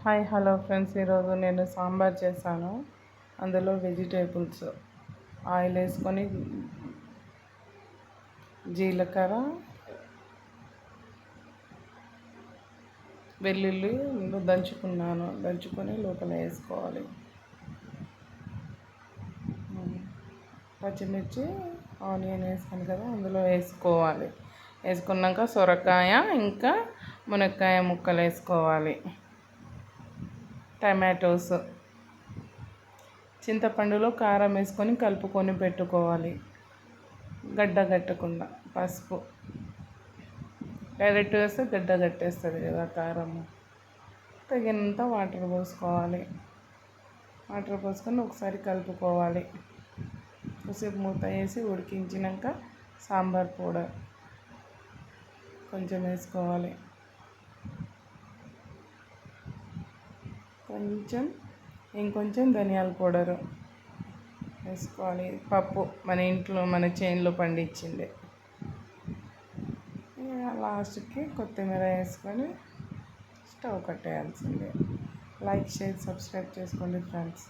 Hi hello friends, ఈరోజు నేను సాంబార్ చేశాను. అందులో వెజిటేబుల్స్ ఆయిల్ వేసుకొని జీలకర్ర, వెల్లుల్లి దంచుకొని లోపల వేసుకోవాలి. పచ్చిమిర్చి, ఆనియన్ వేసుకొని కదా అందులో వేసుకోవాలి. వేసుకున్నాక సొరకాయ ఇంకా మునక్కాయ ముక్కలు వేసుకోవాలి. టమాటోస్, చింతపండులో కారం వేసుకొని కలుపుకొని పెట్టుకోవాలి. గడ్డ కట్టకుండా పసుపు డైరెక్ట్ వేస్తే గడ్డ కట్టేస్తుంది కదా కారము. తగినంత వాటర్ పోసుకోవాలి. వాటర్ పోసుకొని ఒకసారి కలుపుకోవాలి. కొద్దిసేపు మూత వేసి ఉడికించినాక సాంబార్ పౌడర్ కొంచెం వేసుకోవాలి. ఇంకొంచెం ధనియాల పౌడరు వేసుకోవాలి. పప్పు మన ఇంట్లో మన చేనులో పండించింది. లాస్ట్కి కొత్తిమీర వేసుకొని స్టవ్ కట్టేయాల్సిందే. లైక్, షేర్, సబ్స్క్రైబ్ చేసుకోండి ఫ్రెండ్స్.